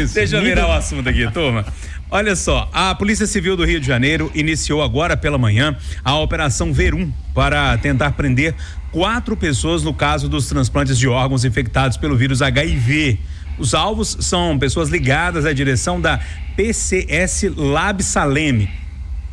isso. Deixa eu virar o assunto aqui, turma. Olha só, a Polícia Civil do Rio de Janeiro iniciou agora pela manhã a Operação Verum para tentar prender 4 pessoas no caso dos transplantes de órgãos infectados pelo vírus HIV. Os alvos são pessoas ligadas à direção da PCS Lab Salem.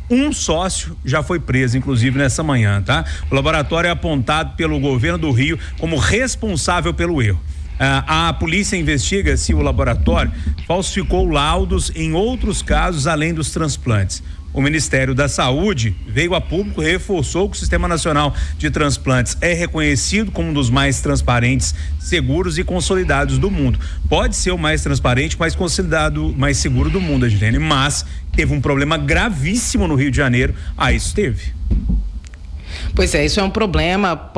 Um sócio já foi preso, inclusive, nessa manhã, tá? O laboratório é apontado pelo governo do Rio como responsável pelo erro. A polícia investiga se o laboratório falsificou laudos em outros casos além dos transplantes. O Ministério da Saúde veio a público e reforçou que o Sistema Nacional de Transplantes é reconhecido como um dos mais transparentes, seguros e consolidados do mundo. Pode ser o mais transparente, mais consolidado, mais seguro do mundo, Edilene, mas teve um problema gravíssimo no Rio de Janeiro. Isso teve. Pois é, isso é um problema,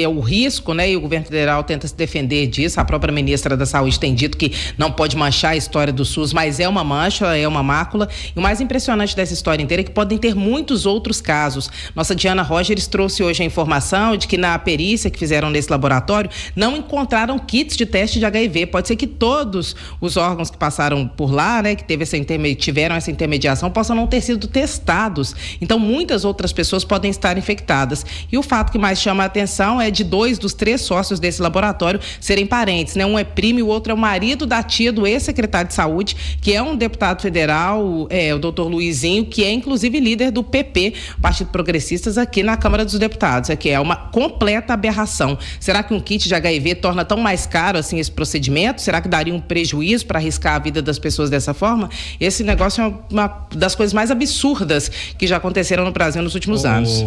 o risco, né? E o governo federal tenta se defender disso. A própria ministra da Saúde tem dito que não pode manchar a história do SUS, mas é uma mancha, é uma mácula. E o mais impressionante dessa história inteira é que podem ter muitos outros casos. Nossa Diana Rogers trouxe hoje a informação de que na perícia que fizeram nesse laboratório não encontraram kits de teste de HIV. Pode ser que todos os órgãos que passaram por lá, né, que tiveram essa intermediação, possam não ter sido testados. Então, muitas outras pessoas podem estar infectadas. E o fato que mais chama a atenção é de 2 dos 3 sócios desse laboratório serem parentes, né? Um é primo e o outro é o marido da tia do ex-secretário de saúde, que é um deputado federal, o doutor Luizinho, que é inclusive líder do PP, Partido Progressistas, aqui na Câmara dos Deputados. Aqui é uma completa aberração. Será que um kit de HIV torna tão mais caro assim esse procedimento? Será que daria um prejuízo para arriscar a vida das pessoas dessa forma? Esse negócio é uma das coisas mais absurdas que já aconteceram no Brasil nos últimos anos.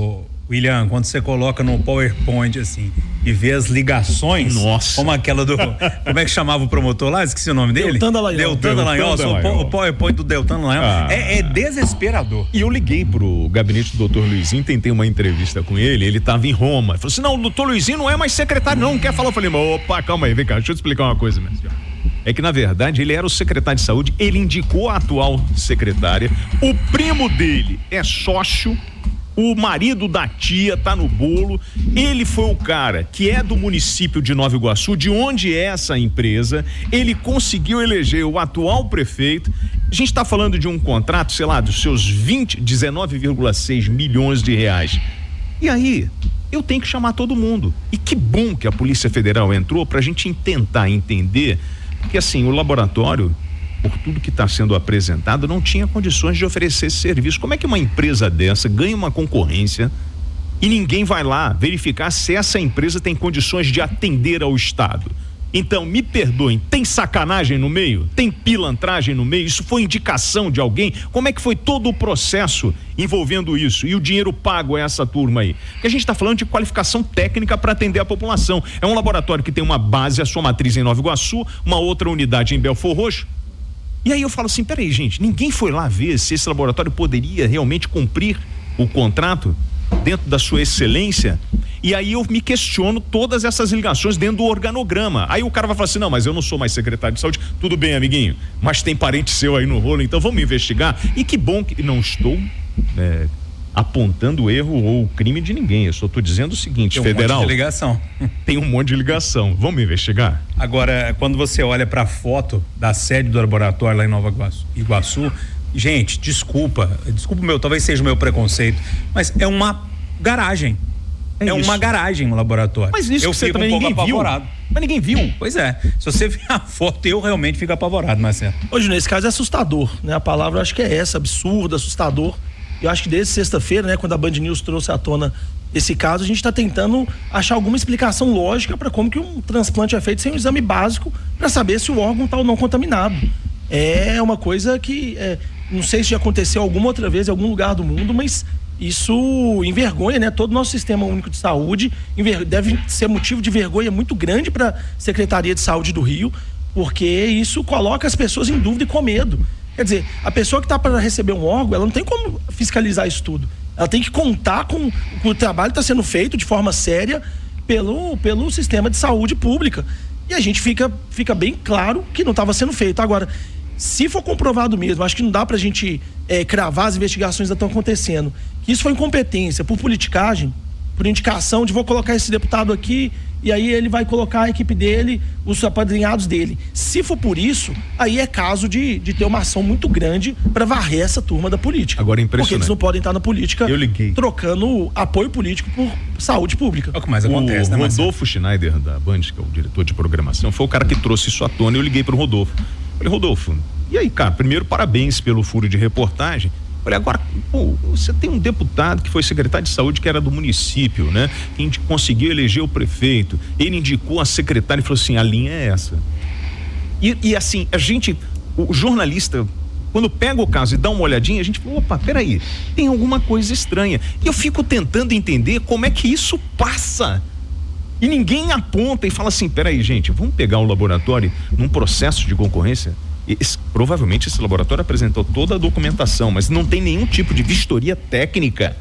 William, quando você coloca no PowerPoint assim e vê as ligações, nossa, como aquela do, como é que chamava o promotor lá? Esqueci o nome dele. Deltan Dallagnol. O PowerPoint do Deltan Dallagnol é desesperador. E eu liguei pro gabinete do doutor Luizinho, tentei uma entrevista com ele estava em Roma. Ele falou assim: não, o doutor Luizinho não é mais secretário, não quer falar. Eu falei: opa, calma aí, vem cá, deixa eu te explicar uma coisa, meu senhor. É que, na verdade, ele era o secretário de saúde, ele indicou a atual secretária, o primo dele é sócio, o marido da tia tá no bolo, ele foi o cara que é do município de Nova Iguaçu, de onde é essa empresa, ele conseguiu eleger o atual prefeito. A gente tá falando de um contrato, sei lá, dos seus 19,6 milhões de reais. E aí, eu tenho que chamar todo mundo. E que bom que a Polícia Federal entrou pra gente tentar entender que, assim, o laboratório, por tudo que está sendo apresentado, não tinha condições de oferecer esse serviço. Como é que uma empresa dessa ganha uma concorrência e ninguém vai lá verificar se essa empresa tem condições de atender ao Estado? Então, me perdoem, tem sacanagem no meio? Tem pilantragem no meio? Isso foi indicação de alguém? Como é que foi todo o processo envolvendo isso? E o dinheiro pago a essa turma aí? Porque a gente está falando de qualificação técnica para atender a população. É um laboratório que tem uma base, a sua matriz em Nova Iguaçu, uma outra unidade em Belfor Roxo. E aí eu falo assim: peraí, gente, ninguém foi lá ver se esse laboratório poderia realmente cumprir o contrato dentro da sua excelência? E aí eu me questiono todas essas ligações dentro do organograma. Aí o cara vai falar assim: não, mas eu não sou mais secretário de saúde. Tudo bem, amiguinho, mas tem parente seu aí no rolo, então vamos investigar. E que bom que não estou apontando erro ou crime de ninguém. Eu só estou dizendo o seguinte: tem federal, um monte de ligação. Tem um monte de ligação. Vamos investigar? Agora, quando você olha para a foto da sede do laboratório lá em Nova Iguaçu, gente, desculpa talvez seja o meu preconceito, mas é uma garagem. É uma garagem, um laboratório. Mas isso eu você fico também um pouco ninguém apavorado. Mas ninguém viu. Pois é. Se você ver a foto, eu realmente fico apavorado, Marcelo. Hoje, nesse caso, é assustador, né? A palavra eu acho que é essa, absurdo, assustador. Eu acho que desde sexta-feira, né, quando a Band News trouxe à tona esse caso, a gente está tentando achar alguma explicação lógica para como que um transplante é feito sem um exame básico para saber se o órgão está ou não contaminado. É uma coisa que não sei se já aconteceu alguma outra vez em algum lugar do mundo, mas isso envergonha, né, todo o nosso sistema único de saúde. Deve ser motivo de vergonha muito grande para a Secretaria de Saúde do Rio, porque isso coloca as pessoas em dúvida e com medo. Quer dizer, a pessoa que está para receber um órgão, ela não tem como fiscalizar isso tudo. Ela tem que contar com o trabalho que está sendo feito de forma séria pelo sistema de saúde pública. E a gente fica bem claro que não estava sendo feito. Agora, se for comprovado mesmo, acho que não dá pra gente cravar as investigações que estão acontecendo, que isso foi incompetência, por politicagem, por indicação de vou colocar esse deputado aqui e aí ele vai colocar a equipe dele, os apadrinhados dele. Se for por isso, aí é caso de ter uma ação muito grande para varrer essa turma da política. Agora é impressionante. Porque eles não podem estar na política trocando apoio político por saúde pública. É o que mais acontece, né, Rodolfo Schneider, da Band, que é o diretor de programação, foi o cara que trouxe isso à tona e eu liguei pro Rodolfo. Falei, Rodolfo, e aí, cara, primeiro parabéns pelo furo de reportagem. Falei, agora, você tem um deputado que foi secretário de saúde que era do município, né? Que conseguiu eleger o prefeito, ele indicou a secretária e falou assim, a linha é essa. E assim, o jornalista, quando pega o caso e dá uma olhadinha, a gente fala, opa, peraí, tem alguma coisa estranha. E eu fico tentando entender como é que isso passa. E ninguém aponta e fala assim, peraí, gente, vamos pegar o laboratório num processo de concorrência? Provavelmente esse laboratório apresentou toda a documentação, mas não tem nenhum tipo de vistoria técnica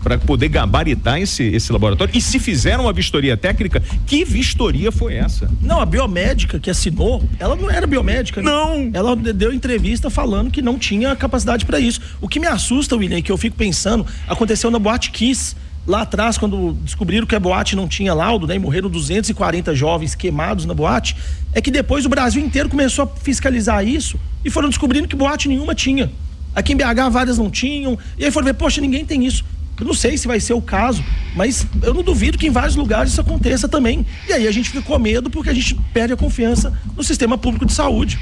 para poder gabaritar esse laboratório. E se fizeram uma vistoria técnica, que vistoria foi essa? Não, a biomédica que assinou, ela não era biomédica. Não. Né? Ela deu entrevista falando que não tinha capacidade para isso. O que me assusta, William, que eu fico pensando, aconteceu na Boate Kiss. Lá atrás, quando descobriram que a boate não tinha laudo, né, e morreram 240 jovens queimados na boate, é que depois o Brasil inteiro começou a fiscalizar isso e foram descobrindo que boate nenhuma tinha. Aqui em BH várias não tinham, e aí foram ver, poxa, ninguém tem isso. Eu não sei se vai ser o caso, mas eu não duvido que em vários lugares isso aconteça também. E aí a gente fica com medo porque a gente perde a confiança no sistema público de saúde.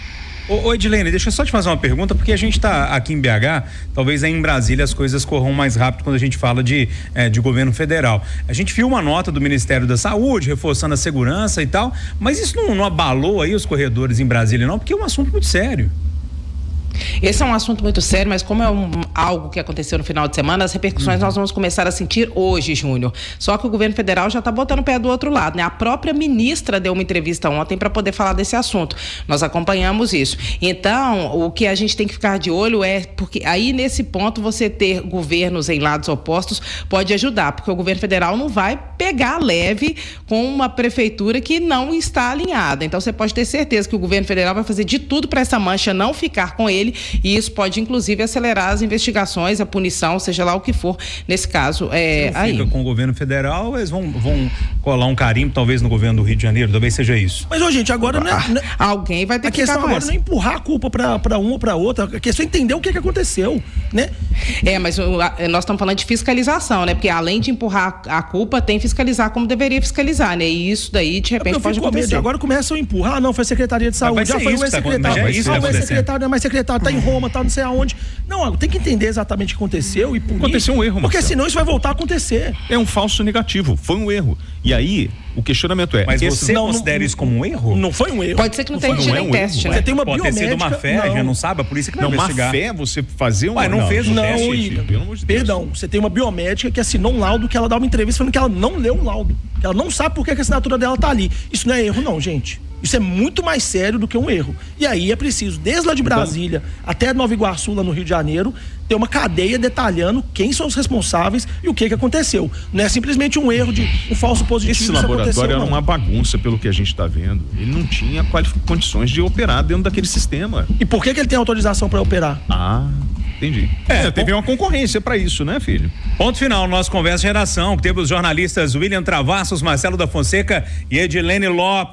Ô Edilene, deixa eu só te fazer uma pergunta, porque a gente está aqui em BH, talvez aí em Brasília as coisas corram mais rápido quando a gente fala de governo federal. A gente viu uma nota do Ministério da Saúde, reforçando a segurança e tal, mas isso não abalou aí os corredores em Brasília não, porque é um assunto muito sério. Esse é um assunto muito sério, mas como é algo que aconteceu no final de semana, as repercussões nós vamos começar a sentir hoje, Júnior. Só que o governo federal já está botando o pé do outro lado, né? A própria ministra deu uma entrevista ontem para poder falar desse assunto. Nós acompanhamos isso. Então, o que a gente tem que ficar de olho é, porque aí nesse ponto você ter governos em lados opostos pode ajudar, porque o governo federal não vai pegar leve com uma prefeitura que não está alinhada. Então, você pode ter certeza que o governo federal vai fazer de tudo para essa mancha não ficar com ele, e isso pode inclusive acelerar as investigações, a punição, seja lá o que for nesse caso. Se não fica com o governo federal, eles vão colar um carimbo talvez no governo do Rio de Janeiro, talvez seja isso. Mas, gente, agora alguém vai ter que ficar com essa. A questão agora não é empurrar a culpa para um ou para outra, a questão é entender o que aconteceu, né? Mas nós estamos falando de fiscalização, né? Porque além de empurrar a culpa, tem fiscalizar como deveria fiscalizar, né? E isso daí, de repente, pode acontecer. Agora começam a empurrar, não, foi Secretaria de Saúde, já foi o ex-secretário, ex-secretário, não é mais secretário, tá em Roma, tá não sei aonde. Não, tem que entender exatamente o que aconteceu e punir. Aconteceu um erro, porque Marcelo. Senão isso vai voltar a acontecer. É um falso negativo, foi um erro. E aí, o questionamento é... Mas você considera isso como um erro? Não foi um erro. Pode ser que não tenha tido nem teste, né? Você tem uma pode biomédica... ter sido uma fé, já não sabe, a polícia que vai investigar. Má fé, você fazer um... não fez um teste, filho, pelo amor de Deus. Perdão, você tem uma biomédica que assinou um laudo, que ela dá uma entrevista falando que ela não leu um laudo. Que ela não sabe por que a assinatura dela tá ali. Isso não é erro não, gente. Isso é muito mais sério do que um erro. E aí é preciso, desde lá de Brasília até Nova Iguaçu, lá no Rio de Janeiro, ter uma cadeia detalhando quem são os responsáveis e o que aconteceu. Não é simplesmente um erro de um falso positivo. Esse laboratório era uma bagunça, pelo que a gente está vendo. Ele não tinha condições de operar dentro daquele sistema. E por que ele tem autorização para operar? Entendi. Teve uma concorrência para isso, né, filho? Ponto final, nosso Conversa de Redação, que teve os jornalistas William Travassos, Marcelo da Fonseca e Edilene Lopes.